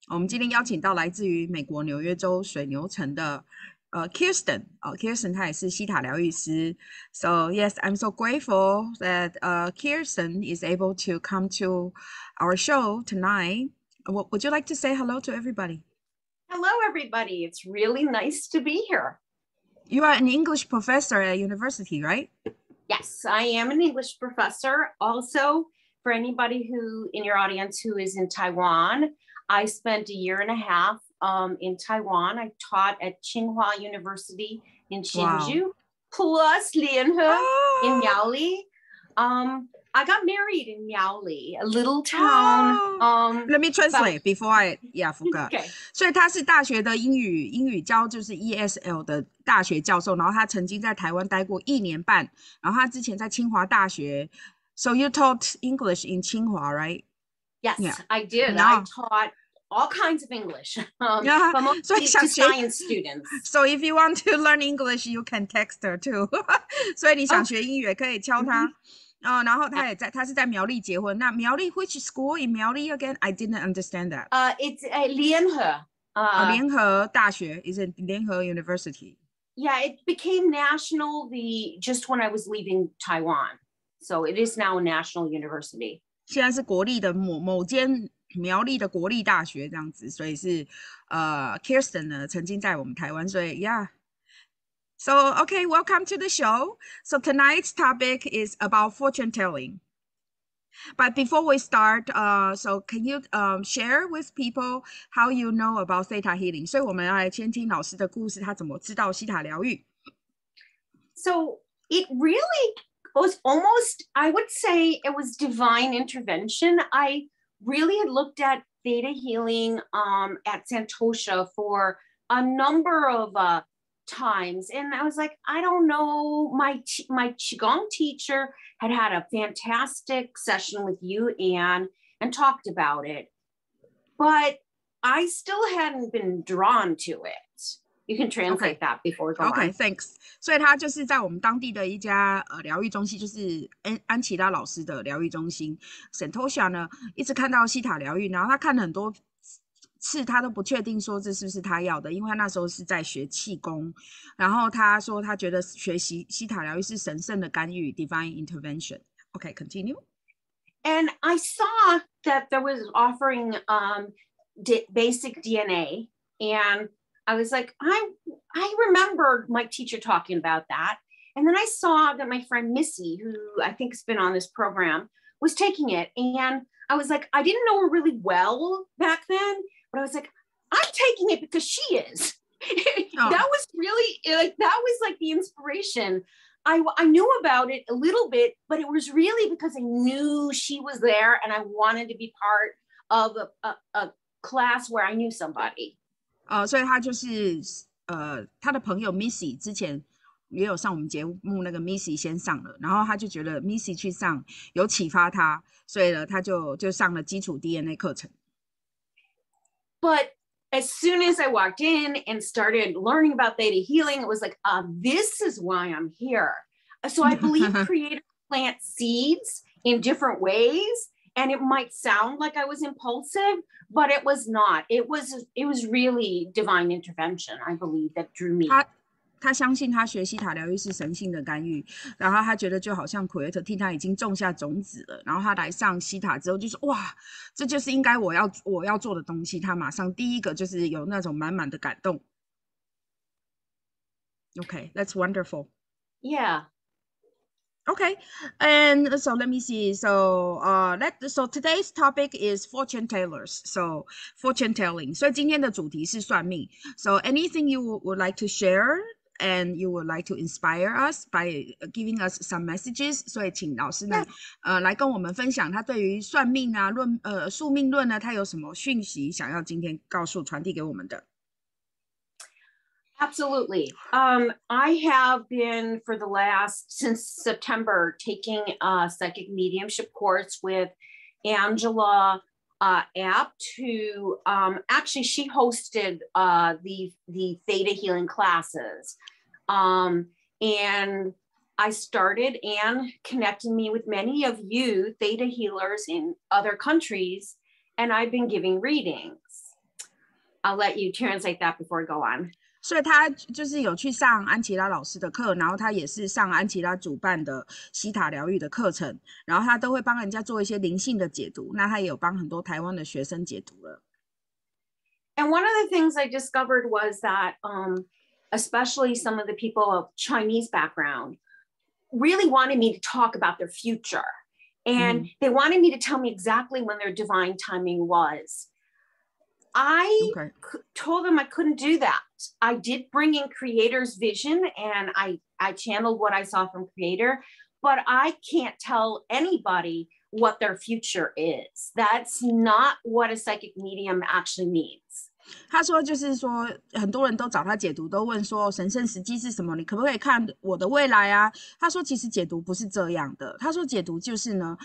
我们今天邀请到来自于美国纽约州水牛城的Kirsten Kirsten 她也是希塔疗愈师。So yes, I'm so grateful that Kirsten is able to come to our show tonight. Would you like to say hello to everybody? Hello, everybody. It's really nice to be here. You are an English professor at university, right? Yes, I am an English professor. Also, for anybody who in your audience who is in Taiwan, I spent a year and a half in Taiwan. I taught at Tsinghua University in Hsinchu, wow. Plus Lianhe in Miaoli. I got married in Miaoli, a little town. Let me translate before I forgot. Okay. 所以他是大学的英语教就是 ESL 的大学教授，然后他曾经在台湾待过1年半，然后他之前在清华大学。So you taught English in Tsinghua, right? Yes, yeah. I did. Yeah. I taught all kinds of English, but mostly to science students. So if you want to learn English, you can text her too. 所以你想学英语可以敲他。然后他是在苗栗结婚。那苗栗 which school in 苗栗 again? I didn't understand that. It's a 联合。联合大学 is it 联合 University? Yeah, it became national just when I was leaving Taiwan. So it is now a national university. 现在是国立的某间苗栗的国立大学这样子，所以是Kirsten 呢曾经在我们台湾，所以 yeah。So okay, welcome to the show. So tonight's topic is about fortune telling. But before we start, so can you share with people how you know about theta healing? 所以我们要来先听老师的故事，他怎么知道希塔疗愈。So it really was almost, I would say it was divine intervention. I really had looked at theta healing at Santosha for a number of times, and I was like, I don't know, my Qigong teacher had a fantastic session with you, Anne, and talked about it, but I still hadn't been drawn to it. You can translate that before we go on. Okay, thanks. 所以他就是在我们当地的一家疗愈中心，就是安琪拉老师的疗愈中心 Santosha 呢，一直看到希塔疗愈，然后他看了很多次，他都不确定说这是不是他要的，因为他那时候是在学气功，然后他说他觉得学习希塔疗愈是神圣的干预 （divine intervention）。Okay, continue. And I saw that there was offering basic DNA, and I was like, I remember my teacher talking about that. And then I saw that my friend Missy, who I think has been on this program, was taking it. And I was like, I didn't know her really well back then, but I was like, I'm taking it because she is. That was really, that was like the inspiration. I knew about it a little bit, but it was really because I knew she was there and I wanted to be part of a class where I knew somebody. 所以他就是他的朋友 Missy 之前也有上我们节目，那个 Missy 先上了，然后他就觉得 Missy 去上有启发他，所以呢他就上了基础 DNA 课程。But as soon as I walked in and started learning about theta healing, it was like, this is why I'm here. So I believe creators plant seeds in different ways. And it might sound like I was impulsive, but it was not. It was really divine intervention, I believe, that drew me. 他相信他学希塔疗愈是神性的干预，然后他觉得就好像 Creator 替他已经种下种子了，然后他来上希塔之后就说哇，这就是应该我要做的东西。他马上第一个就是有那种满满的感动。Okay, that's wonderful. Yeah. Okay, and so let me see. So so today's topic is fortune tellers. So fortune telling. 所以今天的主题是算命。So anything you would like to share and you would like to inspire us by giving us some messages? 所以请老师呢，来跟我们分享他对于算命啊宿命论呢，他有什么讯息想要今天传递给我们的。Absolutely. I have been since September taking a psychic mediumship course with Angela App actually she hosted the theta healing classes. And I started and connected me with many of you theta healers in other countries. and I've been giving readings. I'll let you translate that before I go on. 所以他就是有去上安琪拉老师的课，然后他也是上安琪拉主办的希塔疗愈的课程，然后他都会帮人家做一些灵性的解读，那他也有帮很多台湾的学生解读了。And one of the things I discovered was that especially some of the people of Chinese background really wanted me to talk about their future. And they wanted me to tell me exactly when their divine timing was. I told them I couldn't do that. I did bring in Creator's vision and I channeled what I saw from Creator, but I can't tell anybody what their future is. That's not what a psychic medium actually means. 他说就是说很多人都找他解读，都问说神圣时机是什么，你可不可以看我的未来啊？他说其实解读不是这样的，他说解读就是呢，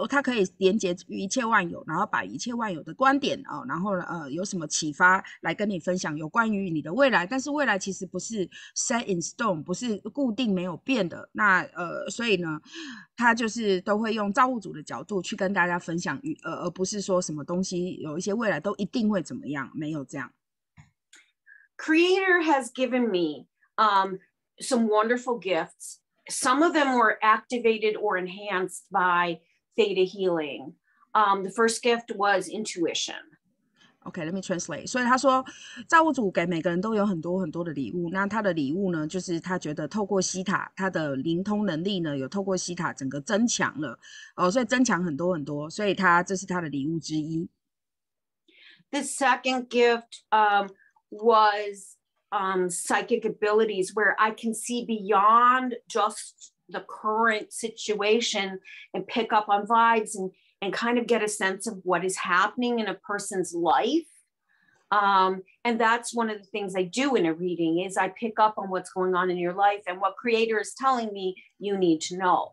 他可以连接于一切万有，然后把一切万有的观点然后有什么启发来跟你分享有关于你的未来，但是未来其实不是 set in stone， 不是固定没有变的。那所以呢他就是都会用造物主的角度去跟大家分享而不是说什么东西有一些未来都一定会怎么样，没有这样。Creator has given me some wonderful gifts. Some of them were activated or enhanced by theta healing. The first gift was intuition. Okay, let me translate. 所以他说造物主给每个人都有很多很多的礼物，那他的礼物呢就是他觉得透过希塔他的灵通能力呢有透过希塔整个增强了所以增强很多很多，所以这是他的礼物之一。The second gift was psychic abilities where I can see beyond just the current situation and pick up on vibes and kind of get a sense of what is happening in a person's life. And that's one of the things I do in a reading is I pick up on what's going on in your life and what Creator is telling me you need to know.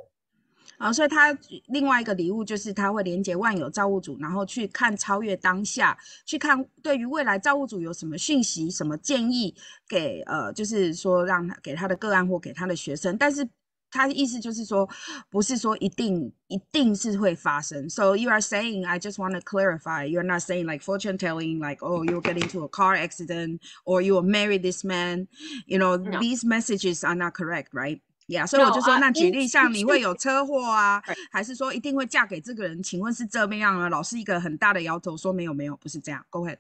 所以他另外一个礼物就是他会连接万有造物主，然后去看超越当下，去看对于未来造物主有什么讯息、什么建议给就是说让他给他的个案或给他的学生，但是他的意思就是说不是说一定是会发生。So you are saying, I just want to clarify, you're not saying like fortune telling, like, oh, you'll get into a car accident or you will marry this man. You know, no. These messages are not correct, right?Yeah, 所以我就说那举例像你会有车祸啊还是说一定会嫁给这个人，请问是这样啊？老师一个很大的摇头说没有不是这样。 Go ahead.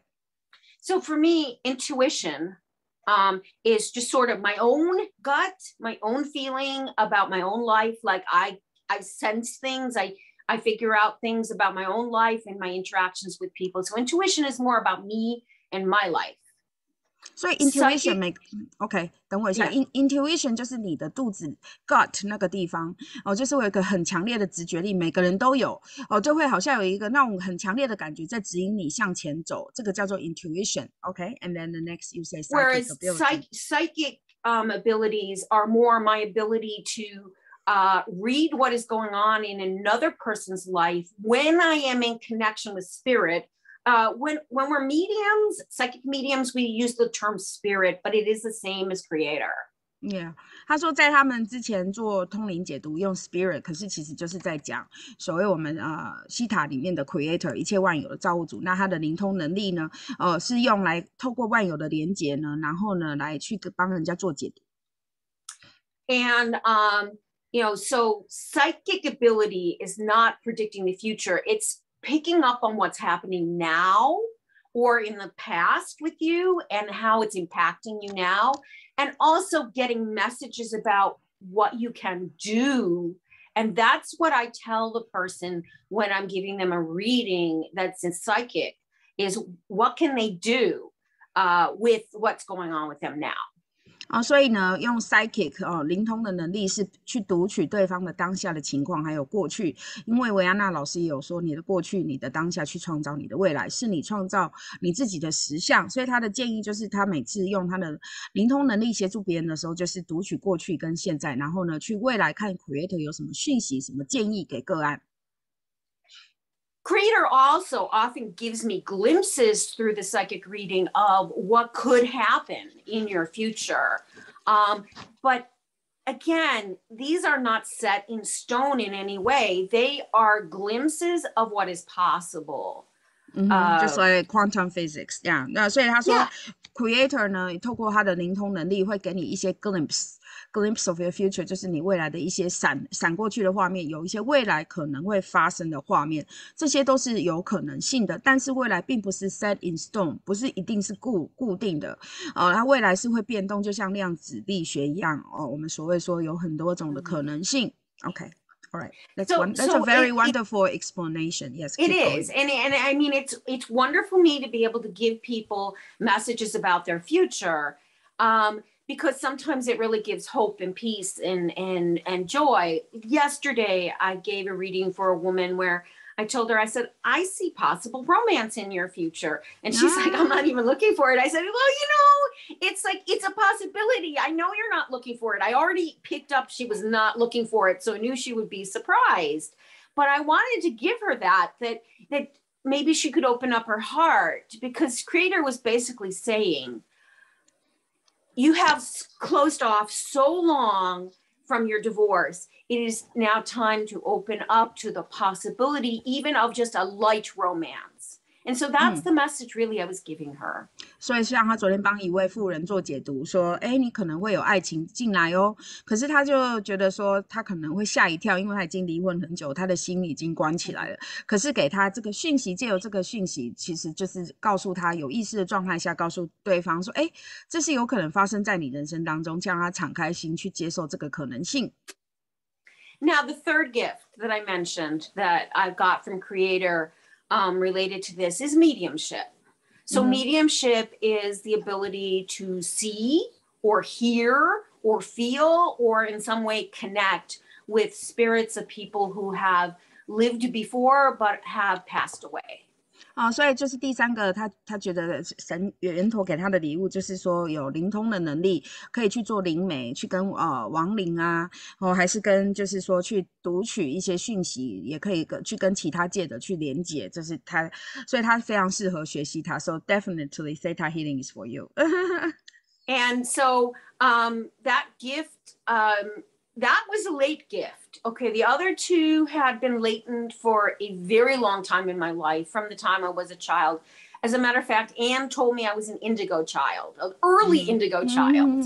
So for me, intuition is just sort of my own gut, my own feeling about my own life. Like I sense things, I figure out things about my own life and my interactions with people. So intuition is more about me and my life. 所以 intuition OK 等我一下 intuition 就是你的肚子 gut 那个地方就是有一个很强烈的直觉力，每个人都有就会好像有一个那种很强烈的感觉在指引你向前走，这个叫做 intuition. OK, and then the next you say psychic whereas ability. Psychic abilities are more my ability to read what is going on in another person's life when I am in connection with spirit. When we're mediums, psychic mediums, we use the term spirit, but it is the same as Creator. Yeah, 他说在他们之前做通灵解读用 spirit， 可是其实就是在讲所谓我们希塔里面的 creator 一切万有的造物主，那他的灵通能力呢是用来透过万有的连结呢，然后呢来去帮人家做解读。And you know, so psychic ability is not predicting the future. It's picking up on what's happening now or in the past with you and how it's impacting you now, and also getting messages about what you can do. And that's what I tell the person when I'm giving them a reading that's in psychic is what can they do with what's going on with them now. 所以呢用 psychic 灵通的能力是去读取对方的当下的情况还有过去，因为维安娜老师也有说你的过去你的当下去创造你的未来，是你创造你自己的实相，所以他的建议就是他每次用他的灵通能力协助别人的时候，就是读取过去跟现在，然后呢去未来看 Creator 有什么讯息什么建议给个案。Creator also often gives me glimpses through the psychic reading of what could happen in your future. But again, these are not set in stone in any way. They are glimpses of what is possible. just like quantum physics. Yeah. 那所以他说 creator 呢，透过他的灵通能力会给你一些 glimpse of your future， 就是你未来的一些闪过去的画面，有一些未来可能会发生的画面，这些都是有可能性的，但是未来并不是 set in stone， 不是一定是固定的，它未来是会变动，就像量子力学一样，我们所谓说有很多种的可能性。Okay. All right. That's a very wonderful explanation. Yes, it is. And I mean, it's wonderful for me to be able to give people messages about their future, because sometimes it really gives hope and peace and joy. Yesterday, I gave a reading for a woman where I told her, I said, I see possible romance in your future. And she's like, I'm not even looking for it. I said, well, it's like, it's a possibility. I know you're not looking for it. I already picked up she was not looking for it, so I knew she would be surprised. But I wanted to give her that maybe she could open up her heart, because Creator was basically saying, you have closed off so long from your divorce. It is now time to open up to the possibility even of just a light romance. And so that's the message really I was giving her. 所以像他昨天帮一位妇人做解读说，你可能会有爱情进来哦，可是他就觉得说他可能会吓一跳，因为他已经离婚很久，他的心已经关起来了，可是给他这个讯息，借由这个讯息其实就是告诉他，有意识的状态下告诉对方说，这是有可能发生在你人生当中，叫他敞开心去接受这个可能性。Now, the third gift that I mentioned that I got from Creator related to this is mediumship. So mediumship is the ability to see or hear or feel or in some way connect with spirits of people who have lived before but have passed away. 所以就是第三个他觉得神源头给他的礼物，就是说有灵通的能力，可以去做灵媒，去跟亡灵啊，还是跟就是说去读取一些讯息，也可以去跟其他界的去连结，这是他，所以他非常适合学习它。So definitely Theta Healing is for you. And so that gift, that was a late gift. Okay, the other two had been latent for a very long time in my life, from the time I was a child. As a matter of fact, Anne told me I was an indigo child, an early indigo child.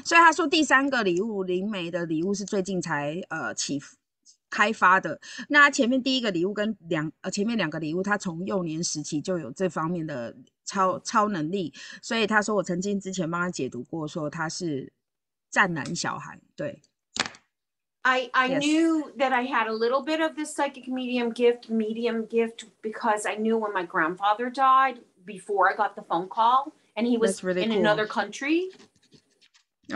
所以他说第三个礼物，灵媒的礼物是最近才开发的。那前面第一个礼物跟前面两个礼物，他从幼年时期就有这方面的超能力，所以他说我曾经之前帮他解读过，说他是湛蓝小孩，对。I knew that I had a little bit of this psychic medium gift because I knew when my grandfather died before I got the phone call, and he was really in another country.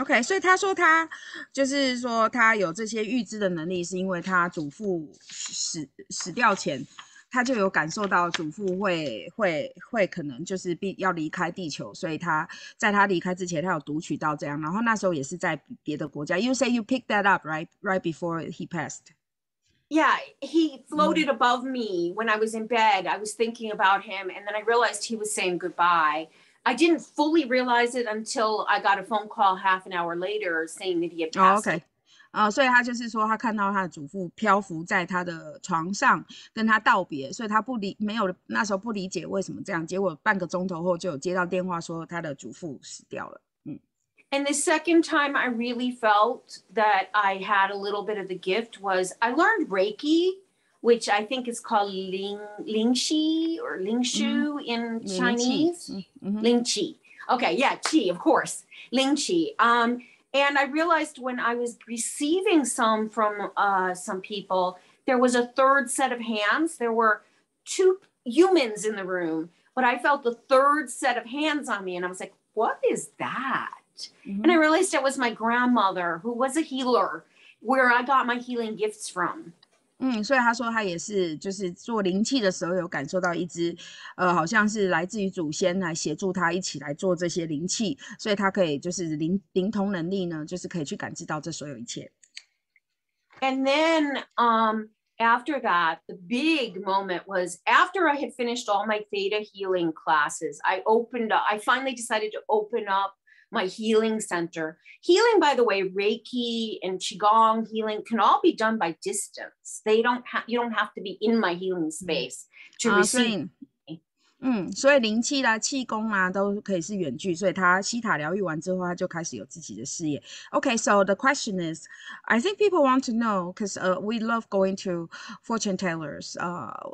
OK, 所以他说他就是说他有这些预知的能力，是因为他祖父死掉前，他就有感受到祖父会可能就是要离开地球，所以他在他离开之前，他有读取到这样，然后那时候也是在别的国家。You say you picked that up right before he passed. Yeah, he floated above me when I was in bed. I was thinking about him, and then I realized he was saying goodbye. I didn't fully realize it until I got a phone call half an hour later saying that he had passed. OK. 所以他就是说他看到他的祖父漂浮在他的床上跟他道别，所以他那时候不理解为什么这样，结果半个钟头后就有接到电话说他的祖父死掉了。And the second time I really felt that I had a little bit of the gift was I learned Reiki, which I think is called Lingxi or Lingshu in Chinese. Lingqi. Okay, yeah, Qi, of course. Lingqi. And I realized when I was receiving some from some people, there was a third set of hands. There were two humans in the room, but I felt the third set of hands on me. And I was like, what is that? And I realized it was my grandmother, who was a healer, where I got my healing gifts from. 所以他说他也是就是做灵气的时候有感受到一只好像是来自于祖先来协助他一起来做这些灵气，所以他可以就是灵通能力呢，就是可以去感知到这所有一切。And then after that, the big moment was after I had finished all my theta healing classes, I finally decided to open up my healing center. Healing, by the way, Reiki and Qigong healing can all be done by distance. You don't have to be in my healing space to receive. 所以灵气啦、气功啊都可以是远距，所以他西塔疗愈完之后，他就开始有自己的事业。Okay, so the question is, I think people want to know because we love going to fortune tellers.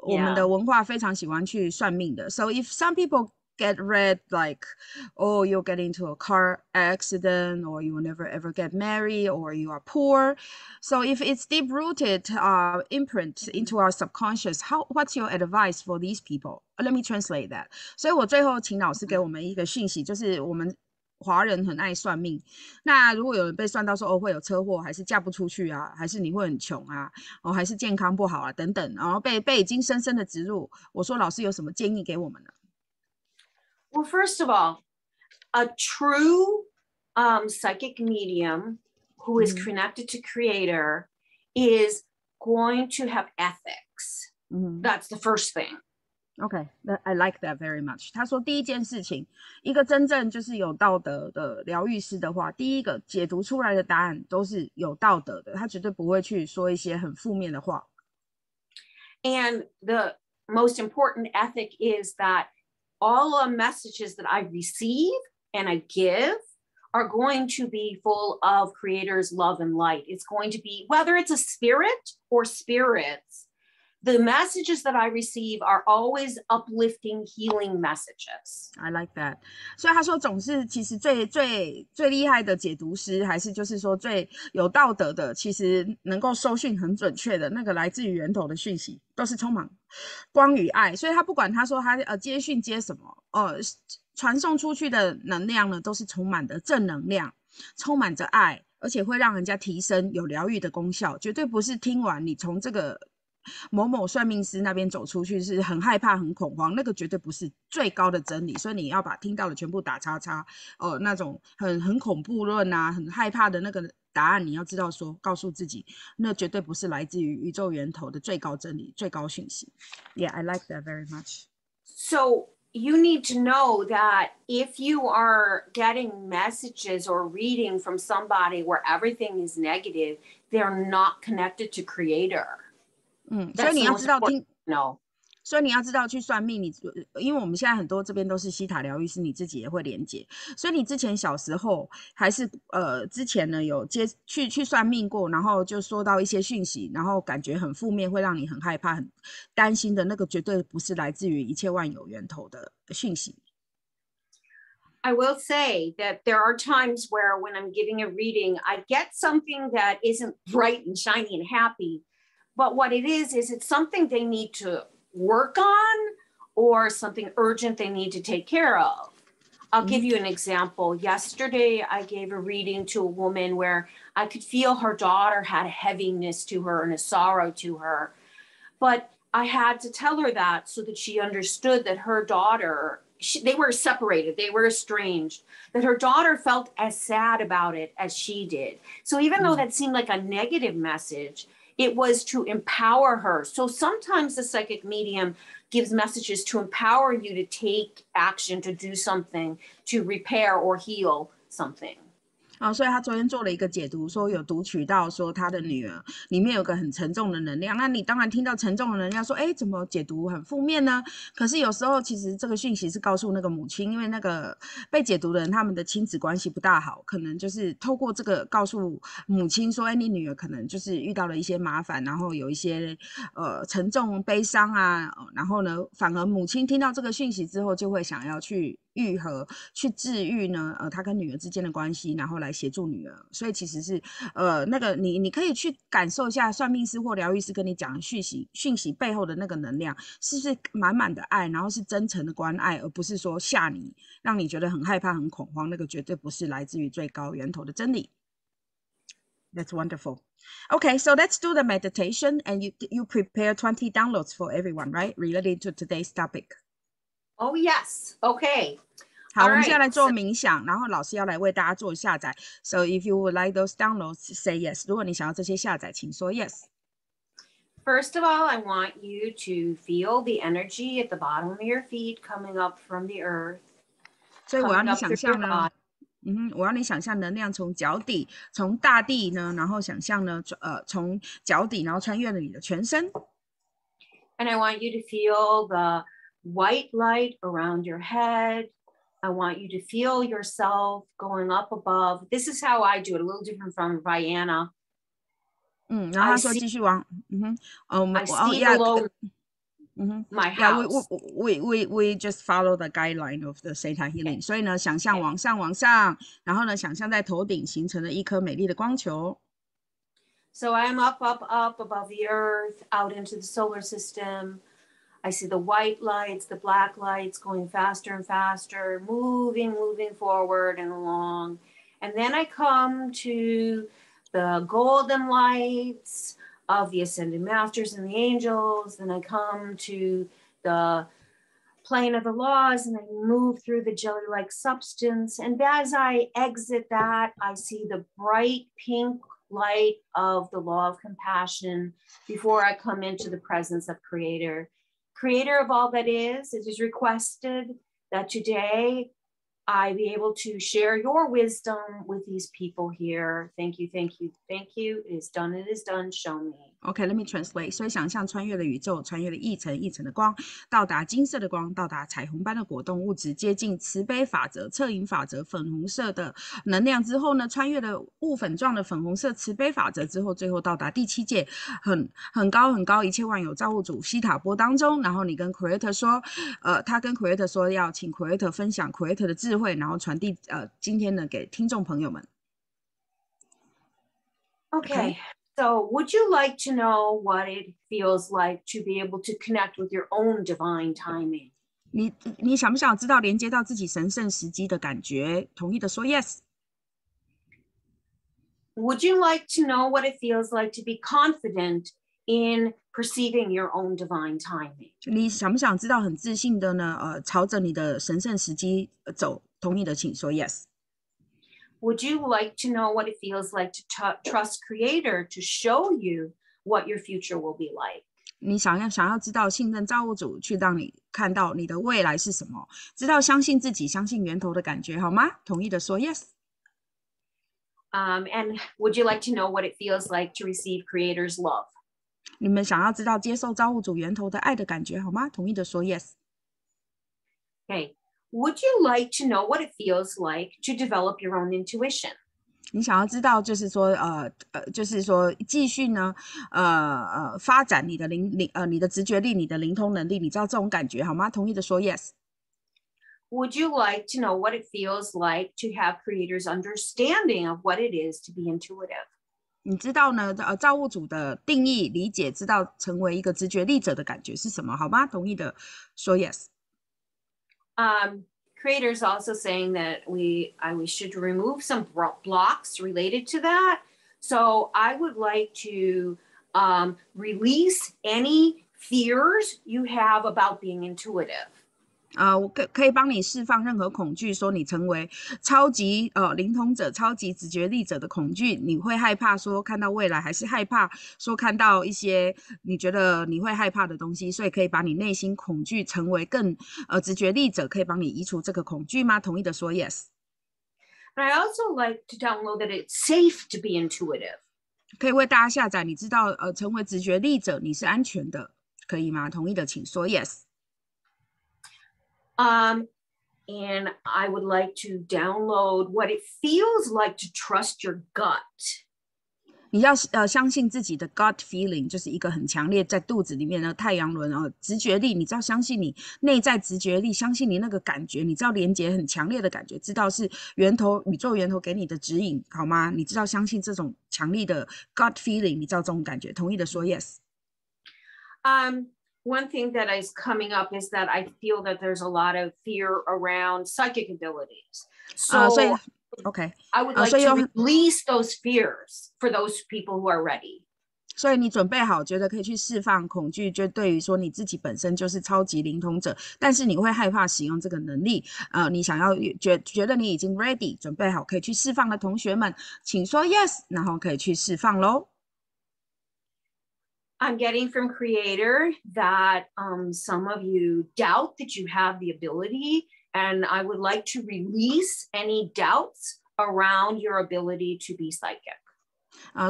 我们的文化非常喜欢去算命的。So if some people get read like, oh, you'll get into a car accident, or you will never ever get married, or you are poor. So if it's deep rooted imprint into our subconscious, what's your advice for these people? Let me translate that. 所以我最后请老师给我们一个讯息，就是我们华人很爱算命。那如果有人被算到说会有车祸，还是嫁不出去啊，还是你会很穷啊，还是健康不好啊等等，然后被已经深深的植入，我说老师有什么建议给我们呢？ Well, first of all, a true psychic medium who is connected to Creator is going to have ethics. That's the first thing. Okay, I like that very much. 他说第一件事情，一个真正就是有道德的疗愈师的话，第一个解读出来的答案都是有道德的，他绝对不会去说一些很负面的话。And the most important ethic is that all the messages that I receive and I give are going to be full of Creator's love and light. It's going to be, whether it's a spirit or spirits, the messages that I receive are always uplifting, healing messages. I like that. 所以他说总是其实最厉害的解读师，还是就是说最有道德的，其实能够收讯很准确的那个来自于源头的讯息，都是充满光与爱。所以他不管他说他接讯接什么，传送出去的能量呢，都是充满的正能量，充满着爱，而且会让人家提升，有疗愈的功效，绝对不是听完你从这个某某算命师那边走出去是很害怕很恐慌，那个绝对不是最高的真理。所以你要把听到的全部打叉叉，那种很恐怖论啊，很害怕的那个答案，你要知道说告诉自己，那绝对不是来自于宇宙源头的最高真理、最高讯息。Yeah, I like that very much. So you need to know that if you are getting messages or reading from somebody where everything is negative, they're not connected to Creator. 所以你要知道听 No. 所以你要知道去算命，因为我们现在很多这边都是西塔疗愈师，你自己也会连结。所以你之前小时候还是之前呢有去算命过，然后就收到一些讯息，然后感觉很负面，会让你很害怕、很担心的那个，绝对不是来自于一切万有源头的讯息。I will say that there are times where when I'm giving a reading, I get something that isn't bright and shiny and happy. But what it is it's something they need to work on or something urgent they need to take care of. I'll give you an example. Yesterday, I gave a reading to a woman where I could feel her daughter had a heaviness to her and a sorrow to her. But I had to tell her that so that she understood that her daughter, they were separated, they were estranged, that her daughter felt as sad about it as she did. So even though that seemed like a negative message, it was to empower her. So sometimes the psychic medium gives messages to empower you to take action, to do something, to repair or heal something. 所以他昨天做了一个解读，说有读取到说他的女儿里面有个很沉重的能量。那你当然听到沉重的能量，说怎么解读很负面呢？可是有时候其实这个讯息是告诉那个母亲，因为那个被解读的人他们的亲子关系不大好，可能就是透过这个告诉母亲说，你女儿可能就是遇到了一些麻烦，然后有一些沉重悲伤啊，然后呢，反而母亲听到这个讯息之后，就会想要去愈合、去治愈呢，他跟女儿之间的关系，然后来协助女儿。所以其实是那个你可以去感受一下算命师或疗愈师跟你讲的讯息背后的那个能量，是不是满满的爱，然后是真诚的关爱，而不是说吓你，让你觉得很害怕、很恐慌。那个绝对不是来自于最高源头的真理。That's wonderful. Okay, so let's do the meditation, and you prepare 20 downloads for everyone, right? Related to today's topic. Oh, yes. Okay. 好，我们现在来做冥想，然后老师要来为大家做下载。So if you would like those downloads, say yes. 如果你想要这些下载，请说 yes. First of all, I want you to feel the energy at the bottom of your feet coming up from the earth. 所以我要你想象呢，我要你想象能量从脚底，从大地呢，然后想象呢，从脚底，然后穿越了你的全身。And I want you to feel the white light around your head. I want you to feel yourself going up above. This is how I do it, a little different from Vienna. 然后他说继续往I see below my house. We just follow the guideline of the theta healing. 所以呢，想象往上，然后呢，想象在头顶形成了一颗美丽的光球。So I'm up above the earth, out into the solar system. I see the white lights, the black lights going faster and faster, moving forward and along. And then I come to the golden lights of the ascended masters and the angels. Then I come to the plane of the laws and I move through the jelly-like substance. And as I exit that, I see the bright pink light of the law of compassion before I come into the presence of Creator. Creator of all that is, it is requested that today I be able to share your wisdom with these people here. Thank you. It is done, show me. Okay, let me translate. 所以想象穿越了宇宙，穿越了一层一层的光，到达金色的光，到达彩虹般的果冻物质，接近慈悲法则、侧影法则、粉红色的能量之后呢，穿越了雾粉状的粉红色慈悲法则之后，最后到达第7界，很高，一切万有造物主希塔波当中。然后你跟 Creator 说，他跟 Creator 说要请 Creator 分享 Creator 的智慧，然后传递今天呢给听众朋友们。Okay. So would you like to know what it feels like to be able to connect with your own divine timing? 你想不想知道连接到自己神圣时机的感觉？同意的说 yes。 Would you like to know what it feels like to be confident in perceiving your own divine timing? 你想不想知道很自信的呢？朝着你的神圣时机走？同意的请说 yes。 Would you like to know what it feels like to trust Creator to show you what your future will be like? 你想要知道信任造物主去让你看到你的未来是什么，知道相信自己，相信源头的感觉，好吗？同意的说 yes。 And would you like to know what it feels like to receive Creator's love? 你们想要知道接受造物主源头的爱的感觉，好吗？同意的说 yes。 Okay. Would you like to know what it feels like to develop your own intuition? 你想要知道就是说继续呢发展你的你的直觉力，你的灵通能力，你知道这种感觉好吗？同意的说 yes。 Would you like to know what it feels like to have Creator's understanding of what it is to be intuitive? 你知道呢造物主的定义理解，知道成为一个直觉力者的感觉是什么，好吗？同意的说 yes。 Creator's also saying that we should remove some blocks related to that. So I would like to release any fears you have about being intuitive. 我可以帮你释放任何恐惧，说你成为超级灵通者、超级直觉力者的恐惧。你会害怕说看到未来，还是害怕说看到一些你觉得你会害怕的东西？所以可以把你内心恐惧成为更直觉力者，可以帮你移除这个恐惧吗？同意的说 yes。 And I also like to download that it's safe to be intuitive. 可以为大家下载，你知道成为直觉力者你是安全的，可以吗？同意的请说 yes。 And I would like to download what it feels like to trust your gut. 你要相信自己的 gut feeling， 就是一个很强烈在肚子里面的太阳轮直觉力，你知道相信你内在直觉力，相信你那个感觉，你知道连接很强烈的感觉，知道是源头宇宙源头给你的指引，好吗？你知道相信这种强力的 gut feeling， 你知道这种感觉，同意的说 yes。 One thing that is coming up is that I feel that there's a lot of fear around psychic abilities. So okay. I would like to release those fears for those people who are ready. 所以你准备好，觉得可以去释放恐惧，就对于说你自己本身就是超级灵通者，但是你会害怕使用这个能力。你想要觉得你已经 ready 准备好可以去释放的同学们，请说 yes， 然后可以去释放咯。I'm getting from Creator that some of you doubt that you have the ability, and I would like to release any doubts around your ability to be psychic.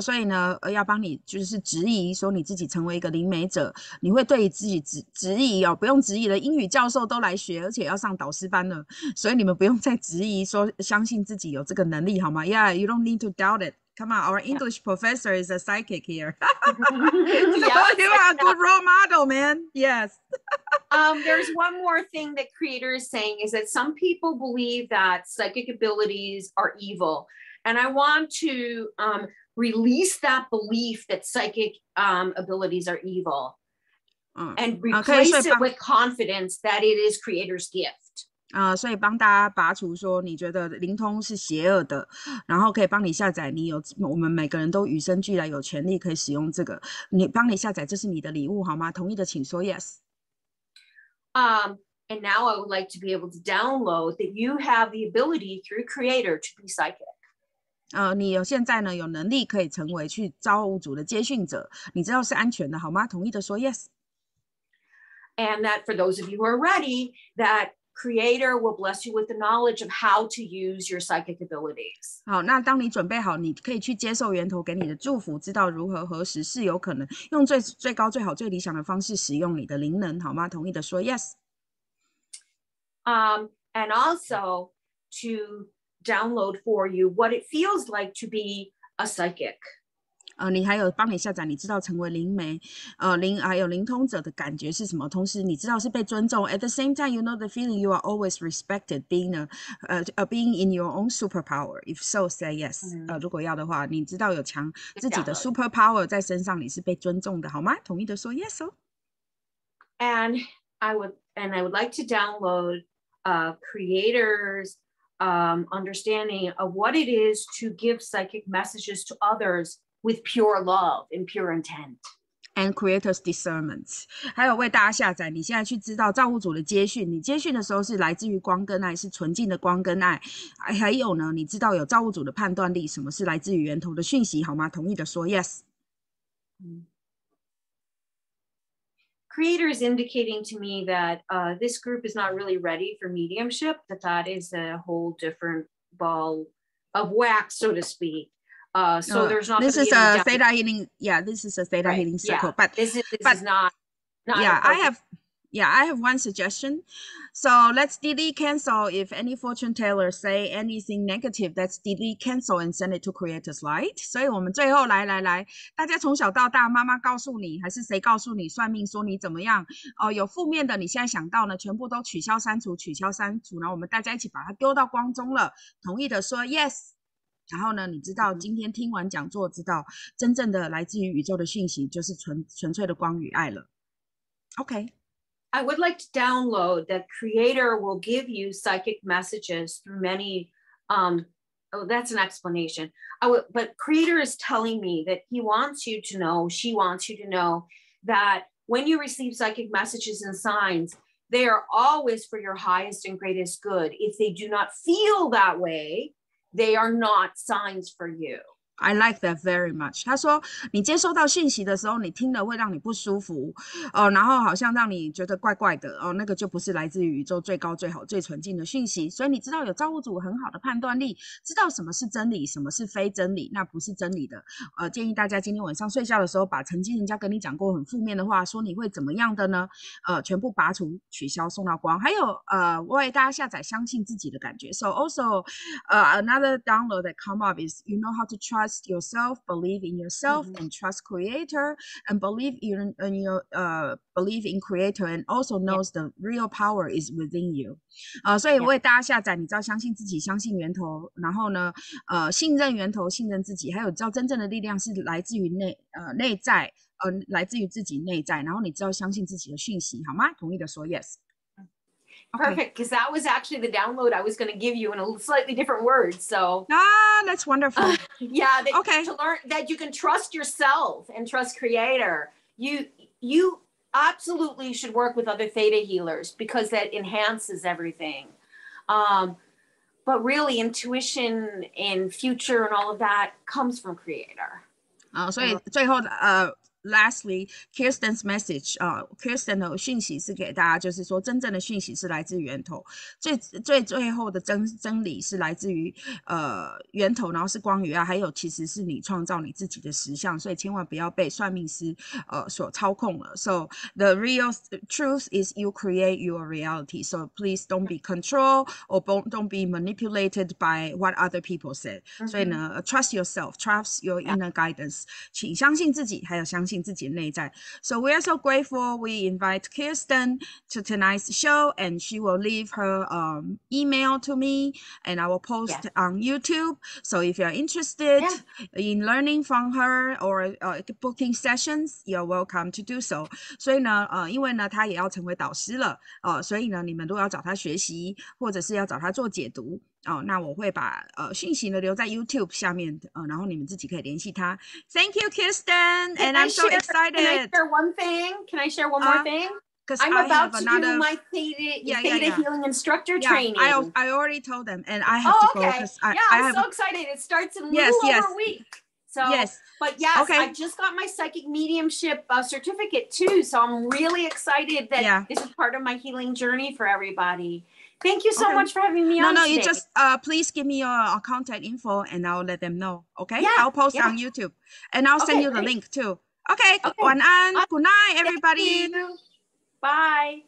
所以呢，要帮你就是质疑说你自己成为一个灵媒者，你会对自己质疑哦，不用质疑了，英语教授都来学，而且要上导师班了，所以你们不用再质疑说相信自己有这个能力好吗 ？Yeah, you don't need to doubt it. Come on, our English professor is a psychic here. Yes, you are a good role model, man. Yes. There's one more thing that Creator is saying is that some people believe that psychic abilities are evil. And I want to release that belief that psychic abilities are evil and replace it with confidence that it is Creator's gift. 所以帮大家拔除说你觉得灵通是邪恶的，然后可以帮你下载，我们每个人都与生俱来有权利可以使用这个，帮你下载，这是你的礼物好吗？同意的请说 yes。And now I would like to be able to download that you have the ability through Creator to be psychic. 你现在呢有能力可以成为去造物主的接讯者，你知道是安全的好吗？同意的说 yes。 And that for those of you who are ready, that Creator will bless you with the knowledge of how to use your psychic abilities. 好，那当你准备好，你可以去接受源头给你的祝福，知道如何何时是有可能用最高最好最理想的方式使用你的灵能好吗？同意的说 yes。 And also to download for you what it feels like to be a psychic. 你还有帮你下载，你知道成为灵媒，还有灵通者的感觉是什么？同时你知道是被尊重。At the same time, you know the feeling you are always respected, being in your own superpower. If so, say yes. 如果要的话，你知道有强自己的 superpower 在身上，你是被尊重的，好吗？同意的说 yes 哦。And I would like to download Creator's understanding of what it is to give psychic messages to others with pure love and pure intent. And Creator's discernment. 还有为大家下载，你现在去知道造物主的接讯，你接讯的时候是来自于光跟爱，是纯净的光跟爱。还有呢，你知道有造物主的判断力，什么是来自于源头的讯息，好吗？同意的说 yes。 Creator is indicating to me that this group is not really ready for mediumship, that is a whole different ball of wax, so to speak. So there's not. This is a theta healing. Yeah, this is a theta healing circle. Yeah. But this is not. Yeah, I have one suggestion. So let's delete cancel. If any fortune teller say anything negative, let's delete cancel and send it to Creator's light. 所以我们最后来，大家从小到大，妈妈告诉你，还是谁告诉你，算命说你怎么样？有负面的，你现在想到呢，全部都取消删除，然后我们大家一起把它丢到光中了。同意的说 yes。然后呢，你知道今天听完讲座，知道真正的来自于宇宙的讯息就是纯粹的光与爱了。Okay. I would like to download that Creator will give you psychic messages through many. That's an explanation. But Creator is telling me that he wants you to know, she wants you to know that when you receive psychic messages and signs, they are always for your highest and greatest good. If they do not feel that way, they are not signs for you. I like that very much. 他说你接收到讯息的时候，你听了会让你不舒服然后好像让你觉得怪怪的那个就不是来自于宇宙最高最好最纯净的讯息。所以你知道有造物主很好的判断力，知道什么是真理，什么是非真理，那不是真理的建议大家今天晚上睡觉的时候，把曾经人家跟你讲过很负面的话，说你会怎么样的呢全部拔除取消送到光。还有我为大家下载相信自己的感觉。So also another download that come up is you know how to trust yourself, believe in yourself, and trust Creator, and believe in Creator, and also knows the real power is within you. 所以为大家下载，你知道相信自己，相信源头，然后呢信任源头，信任自己，还有知道真正的力量是来自于内在来自于自己内在，然后你知道相信自己的讯息，好吗？同意的说 yes。Okay. Perfect, because that was actually the download I was going to give you in a slightly different words. So that's wonderful. Yeah, okay. To learn that you can trust yourself and trust Creator. You absolutely should work with other theta healers because that enhances everything. But really, intuition and future and all of that comes from Creator. 所以最后 lastly, Kirsten's message, Kirsten 的讯息是给大家，就是说真正的讯息是来自源头，最后的真理是来自于源头，然后是光与爱，还有其实是你创造你自己的实相，所以千万不要被算命师所操控了。So the real truth is you create your reality. So please don't be controlled or don't be manipulated by what other people said. 所以呢 trust yourself, trust your inner guidance. 请相信自己，还有相信自己的内在。So we are so grateful. We invite Kirsten to tonight's show, and she will leave her email to me, and I will post on YouTube. So if you're interested in learning from her or booking sessions, you're welcome to do so. 所以呢，因为呢，她也要成为导师了，所以呢，你们如果要找她学习，或者是要找她做解读。那我会把讯息呢留在 YouTube 下面，然后你们自己可以联系他。Thank you, Kirsten, and I'm so excited. Can I share one thing? Can I share one more thing? Because I'm about to do my theta healing instructor training. I already told them, and I have to go. I'm so excited. It starts in a little over a week. So, but I just got my psychic mediumship certificate too. So I'm really excited that this is part of my healing journey for everybody. Thank you so much for having me on today. You just please give me your contact info and I'll let them know. Okay? I'll post on YouTube and I'll send you the link too. Okay. 晚安 Good night, everybody. Bye.